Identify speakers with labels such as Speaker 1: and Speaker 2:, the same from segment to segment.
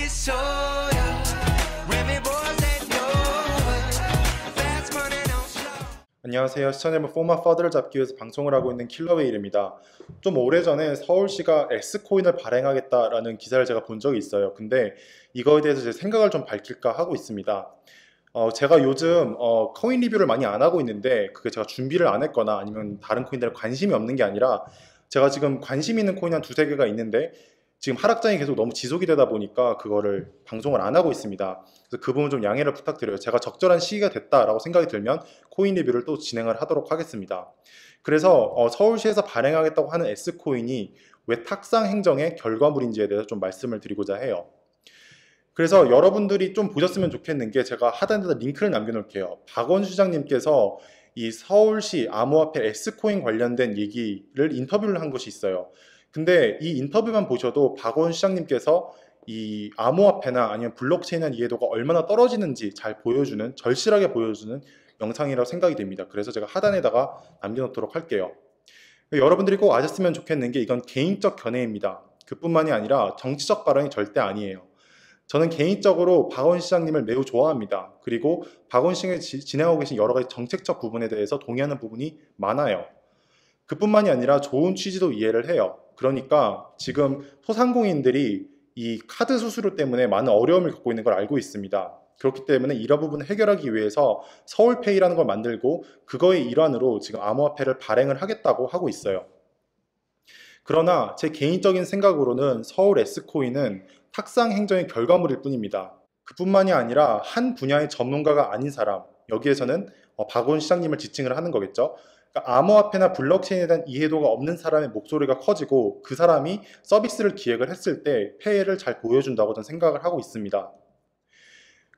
Speaker 1: soda. Remy boys that know it. Fast money don't slow.
Speaker 2: 안녕하세요. 시청자분 포마 파더를 잡기 위해서 방송을 하고 있는 킬러웨일입니다. 좀 오래전에 서울시가 S코인을 발행하겠다라는 기사를 제가 본 적이 있어요. 근데 이거에 대해서 제 생각을 좀 밝힐까 하고 있습니다. 제가 요즘 코인 리뷰를 많이 안 하고 있는데 그게 제가 준비를 안 했거나 아니면 다른 코인들에 관심이 없는 게 아니라 제가 지금 관심 있는 코인 한 두세 개가 있는데 지금 하락장이 계속 너무 지속이 되다 보니까 그거를 방송을 안 하고 있습니다. 그래서 그 부분 좀 양해를 부탁드려요. 제가 적절한 시기가 됐다라고 생각이 들면 코인 리뷰를 또 진행을 하도록 하겠습니다. 그래서 서울시에서 발행하겠다고 하는 S코인이 왜 탁상 행정의 결과물인지에 대해서 좀 말씀을 드리고자 해요. 그래서 여러분들이 좀 보셨으면 좋겠는 게 제가 하단에다 링크를 남겨놓을게요. 박원순 시장님께서 이 서울시 암호화폐 S코인 관련된 얘기를 인터뷰를 한 것이 있어요. 근데 이 인터뷰만 보셔도 박원순 시장님께서 이 암호화폐나 아니면 블록체인의 이해도가 얼마나 떨어지는지 잘 보여주는, 절실하게 보여주는 영상이라고 생각이 됩니다. 그래서 제가 하단에다가 남겨놓도록 할게요. 여러분들이 꼭 아셨으면 좋겠는 게 이건 개인적 견해입니다. 그뿐만이 아니라 정치적 발언이 절대 아니에요. 저는 개인적으로 박원순 시장님을 매우 좋아합니다. 그리고 박원순 시장이 진행하고 계신 여러 가지 정책적 부분에 대해서 동의하는 부분이 많아요. 그뿐만이 아니라 좋은 취지도 이해를 해요. 그러니까 지금 소상공인들이 이 카드 수수료 때문에 많은 어려움을 겪고 있는 걸 알고 있습니다. 그렇기 때문에 이런 부분을 해결하기 위해서 서울페이라는 걸 만들고 그거의 일환으로 지금 암호화폐를 발행을 하겠다고 하고 있어요. 그러나 제 개인적인 생각으로는 서울 S코인은 탁상 행정의 결과물일 뿐입니다. 그뿐만이 아니라 한 분야의 전문가가 아닌 사람, 여기에서는 박원순 시장님을 지칭을 하는 거겠죠. 그러니까 암호화폐나 블록체인에 대한 이해도가 없는 사람의 목소리가 커지고 그 사람이 서비스를 기획을 했을 때 폐해를 잘 보여준다고 저는 생각을 하고 있습니다.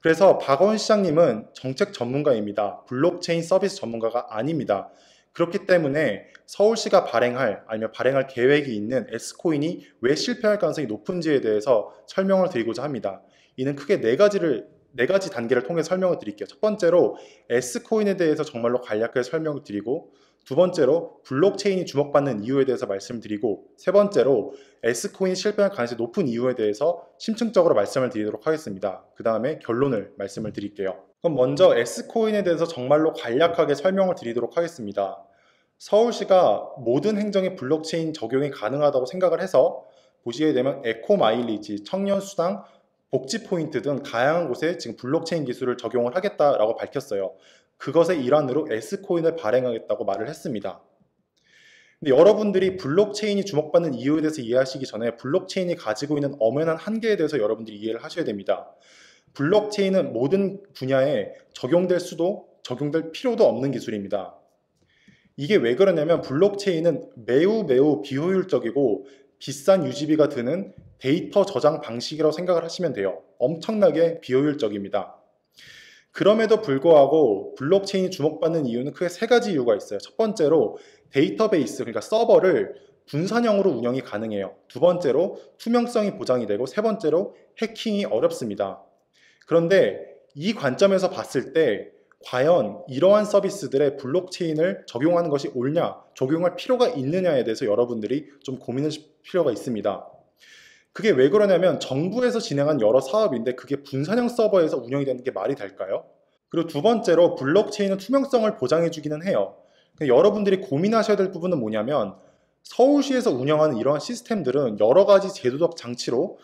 Speaker 2: 그래서 박원순 시장님은 정책 전문가입니다. 블록체인 서비스 전문가가 아닙니다. 그렇기 때문에 서울시가 발행할 아니면 발행할 계획이 있는 S코인이 왜 실패할 가능성이 높은지에 대해서 설명을 드리고자 합니다. 이는 크게 네 가지 단계를 통해 설명을 드릴게요. 첫 번째로 S코인에 대해서 정말로 간략하게 설명을 드리고, 두 번째로 블록체인이 주목받는 이유에 대해서 말씀드리고, 세 번째로 S코인이 실패할 가능성이 높은 이유에 대해서 심층적으로 말씀을 드리도록 하겠습니다. 그 다음에 결론을 말씀을 드릴게요. 그럼 먼저 S코인에 대해서 정말로 간략하게 설명을 드리도록 하겠습니다. 서울시가 모든 행정에 블록체인 적용이 가능하다고 생각을 해서 보시게 되면 에코마일리지, 청년수당, 복지포인트 등 다양한 곳에 지금 블록체인 기술을 적용을 하겠다라고 밝혔어요. 그것의 일환으로 S코인을 발행하겠다고 말을 했습니다. 근데 여러분들이 블록체인이 주목받는 이유에 대해서 이해하시기 전에 블록체인이 가지고 있는 엄연한 한계에 대해서 여러분들이 이해를 하셔야 됩니다. 블록체인은 모든 분야에 적용될 수도 적용될 필요도 없는 기술입니다. 이게 왜 그러냐면 블록체인은 매우 비효율적이고 비싼 유지비가 드는 데이터 저장 방식이라고 생각을 하시면 돼요. 엄청나게 비효율적입니다. 그럼에도 불구하고 블록체인이 주목받는 이유는 크게 세 가지 이유가 있어요. 첫 번째로 데이터베이스, 그러니까 서버를 분산형으로 운영이 가능해요. 두 번째로 투명성이 보장이 되고, 세 번째로 해킹이 어렵습니다. 그런데 이 관점에서 봤을 때 과연 이러한 서비스들의 블록체인을 적용하는 것이 옳냐, 적용할 필요가 있느냐에 대해서 여러분들이 좀 고민하실 필요가 있습니다. 그게 왜 그러냐면 정부에서 진행한 여러 사업인데 그게 분산형 서버에서 운영이 되는 게 말이 될까요? 그리고 두 번째로 블록체인은 투명성을 보장해 주기는 해요. 여러분들이 고민하셔야 될 부분은 뭐냐면 서울시에서 운영하는 이러한 시스템들은 여러 가지 제도적 장치로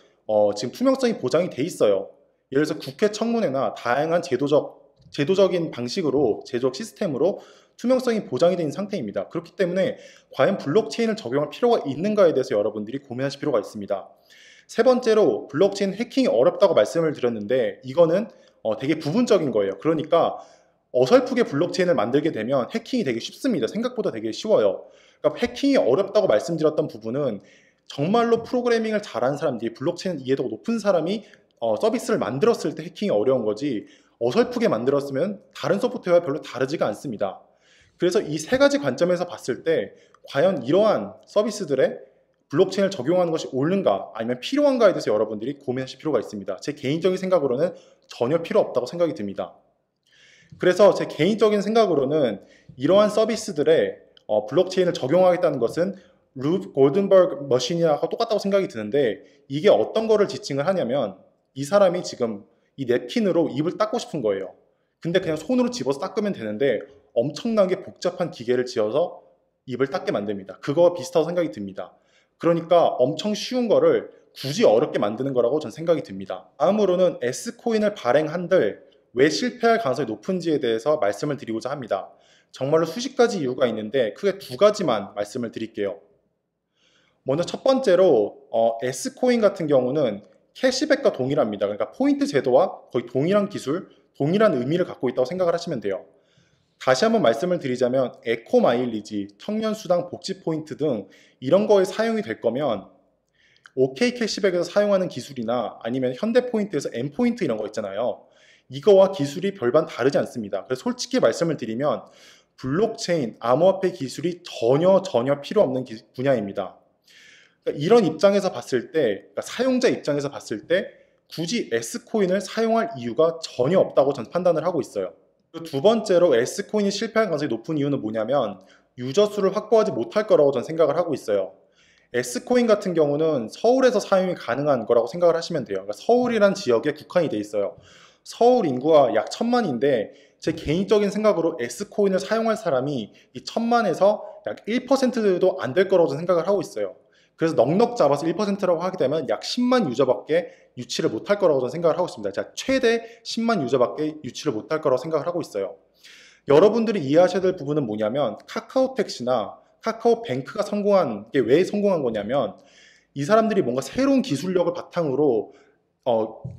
Speaker 2: 지금 투명성이 보장이 돼 있어요. 예를 들어서 국회 청문회나 다양한 제도적인 방식으로, 제도적 시스템으로 투명성이 보장이 된 상태입니다. 그렇기 때문에 과연 블록체인을 적용할 필요가 있는가에 대해서 여러분들이 고민하실 필요가 있습니다. 세 번째로 블록체인 해킹이 어렵다고 말씀을 드렸는데 이거는 되게 부분적인 거예요. 그러니까 어설프게 블록체인을 만들게 되면 해킹이 되게 쉽습니다. 생각보다 되게 쉬워요. 그러니까 해킹이 어렵다고 말씀드렸던 부분은 정말로 프로그래밍을 잘하는 사람들이, 블록체인 이해도가 높은 사람이 서비스를 만들었을 때 해킹이 어려운 거지, 어설프게 만들었으면 다른 소프트웨어와 별로 다르지가 않습니다. 그래서 이 세 가지 관점에서 봤을 때 과연 이러한 서비스들의 블록체인을 적용하는 것이 옳은가 아니면 필요한가에 대해서 여러분들이 고민하실 필요가 있습니다. 제 개인적인 생각으로는 전혀 필요 없다고 생각이 듭니다. 그래서 제 개인적인 생각으로는 이러한 서비스들의 블록체인을 적용하겠다는 것은 루프 골든버그 머신이랑 똑같다고 생각이 드는데, 이게 어떤 거를 지칭을 하냐면 이 사람이 지금 이 냅킨으로 입을 닦고 싶은 거예요. 근데 그냥 손으로 집어서 닦으면 되는데 엄청나게 복잡한 기계를 지어서 입을 닦게 만듭니다. 그거와 비슷하다고 생각이 듭니다. 그러니까 엄청 쉬운 거를 굳이 어렵게 만드는 거라고 전 생각이 듭니다. 다음으로는 S코인을 발행한들 왜 실패할 가능성이 높은지에 대해서 말씀을 드리고자 합니다. 정말로 수십 가지 이유가 있는데 크게 두 가지만 말씀을 드릴게요. 먼저 첫 번째로 S코인 같은 경우는 캐시백과 동일합니다. 그러니까 포인트 제도와 거의 동일한 기술, 동일한 의미를 갖고 있다고 생각을 하시면 돼요. 다시 한번 말씀을 드리자면 에코 마일리지, 청년수당, 복지포인트 등 이런 거에 사용이 될 거면 OK 캐시백에서 사용하는 기술이나 아니면 현대포인트에서 M포인트 이런 거 있잖아요. 이거와 기술이 별반 다르지 않습니다. 그래서 솔직히 말씀을 드리면 블록체인, 암호화폐 기술이 전혀 필요 없는 분야입니다. 그러니까 이런 입장에서 봤을 때, 그러니까 사용자 입장에서 봤을 때 굳이 S코인을 사용할 이유가 전혀 없다고 저는 판단을 하고 있어요. 두 번째로 S코인이 실패할 가능성이 높은 이유는 뭐냐면 유저 수를 확보하지 못할 거라고 저는 생각을 하고 있어요. S코인 같은 경우는 서울에서 사용이 가능한 거라고 생각을 하시면 돼요. 그러니까 서울이란 지역에 국한이 돼 있어요. 서울 인구가 약 1000만인데 제 개인적인 생각으로 S코인을 사용할 사람이 이 1000만에서 약 1%도 안 될 거라고 생각을 하고 있어요. 그래서 넉넉 잡아서 1%라고 하게 되면 약 10만 유저밖에 유치를 못할 거라고 저는 생각을 하고 있습니다. 자, 최대 10만 유저밖에 유치를 못할 거라고 생각을 하고 있어요. 여러분들이 이해하셔야 될 부분은 뭐냐면 카카오택시나 카카오뱅크가 성공한 게 왜 성공한 거냐면 이 사람들이 뭔가 새로운 기술력을 바탕으로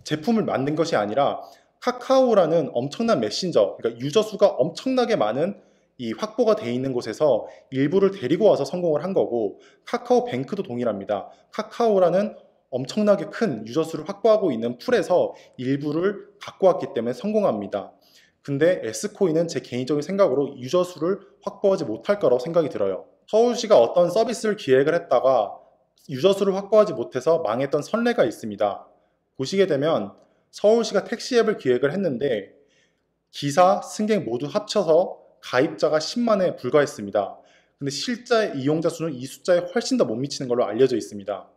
Speaker 2: 제품을 만든 것이 아니라 카카오라는 엄청난 메신저, 그러니까 유저 수가 엄청나게 많은 이 확보가 돼 있는 곳에서 일부를 데리고 와서 성공을 한 거고, 카카오뱅크도 동일합니다. 카카오라는 엄청나게 큰 유저 수를 확보하고 있는 풀에서 일부를 갖고 왔기 때문에 성공합니다. 근데 S코인은 제 개인적인 생각으로 유저 수를 확보하지 못할 거라고 생각이 들어요. 서울시가 어떤 서비스를 기획을 했다가 유저 수를 확보하지 못해서 망했던 선례가 있습니다. 보시게 되면 서울시가 택시 앱을 기획을 했는데 기사, 승객 모두 합쳐서 가입자가 10만에 불과했습니다. 근데 실제 이용자 수는 이 숫자에 훨씬 더 못 미치는 걸로 알려져 있습니다.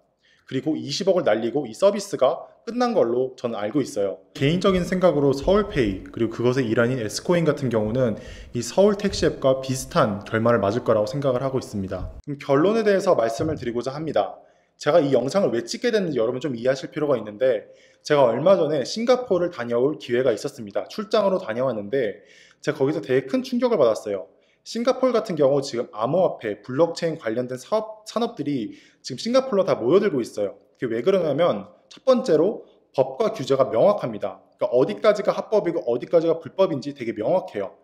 Speaker 2: 그리고 20억을 날리고 이 서비스가 끝난 걸로 저는 알고 있어요. 개인적인 생각으로 서울페이 그리고 그것의 일환인 S코인 같은 경우는 이 서울 택시 앱과 비슷한 결말을 맞을 거라고 생각을 하고 있습니다. 그럼 결론에 대해서 말씀을 드리고자 합니다. 제가 이 영상을 왜 찍게 됐는지 여러분 좀 이해하실 필요가 있는데, 제가 얼마 전에 싱가포르를 다녀올 기회가 있었습니다. 출장으로 다녀왔는데 제가 거기서 되게 큰 충격을 받았어요. 싱가포르 같은 경우 지금 암호화폐, 블록체인 관련된 산업들이 지금 싱가포르로 다 모여들고 있어요. 그게 왜 그러냐면 첫 번째로 법과 규제가 명확합니다. 그러니까 어디까지가 합법이고 어디까지가 불법인지 되게 명확해요.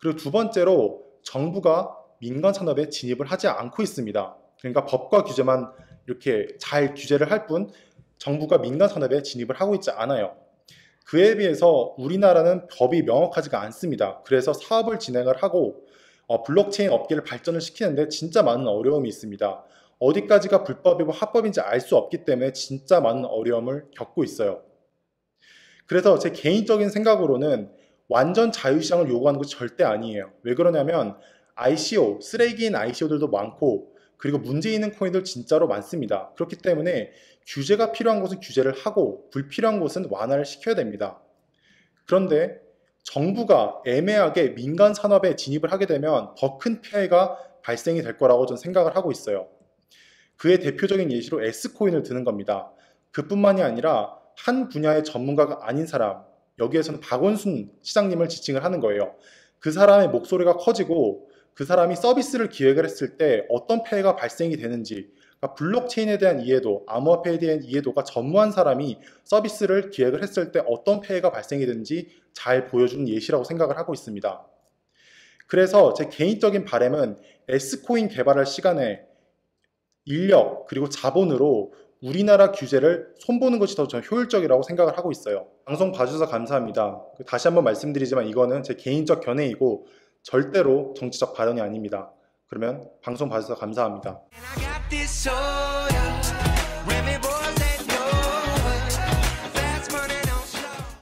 Speaker 2: 그리고 두 번째로 정부가 민간 산업에 진입을 하지 않고 있습니다. 그러니까 법과 규제만 이렇게 잘 규제를 할 뿐 정부가 민간 산업에 진입을 하고 있지 않아요. 그에 비해서 우리나라는 법이 명확하지가 않습니다. 그래서 사업을 진행을 하고 블록체인 업계를 발전을 시키는데 진짜 많은 어려움이 있습니다. 어디까지가 불법이고 합법인지 알 수 없기 때문에 진짜 많은 어려움을 겪고 있어요. 그래서 제 개인적인 생각으로는 완전 자유시장을 요구하는 것이 절대 아니에요. 왜 그러냐면 ICO, 쓰레기인 ICO들도 많고 그리고 문제 있는 코인들 진짜로 많습니다. 그렇기 때문에 규제가 필요한 곳은 규제를 하고 불필요한 곳은 완화를 시켜야 됩니다. 그런데 정부가 애매하게 민간 산업에 진입을 하게 되면 더 큰 피해가 발생이 될 거라고 저는 생각을 하고 있어요. 그의 대표적인 예시로 S코인을 드는 겁니다. 그뿐만이 아니라 한 분야의 전문가가 아닌 사람, 여기에서는 박원순 시장님을 지칭을 하는 거예요. 그 사람의 목소리가 커지고 그 사람이 서비스를 기획을 했을 때 어떤 폐해가 발생이 되는지, 그러니까 블록체인에 대한 이해도, 암호화폐에 대한 이해도가 전무한 사람이 서비스를 기획을 했을 때 어떤 폐해가 발생이 되는지 잘 보여주는 예시라고 생각을 하고 있습니다. 그래서 제 개인적인 바람은 S코인 개발할 시간에 인력 그리고 자본으로 우리나라 규제를 손보는 것이 더 저는 효율적이라고 생각을 하고 있어요. 방송 봐주셔서 감사합니다. 다시 한번 말씀드리지만 이거는 제 개인적 견해이고 절대로 정치적 발언이 아닙니다. 그러면 방송 봐주셔서 감사합니다.
Speaker 1: And I got this soda.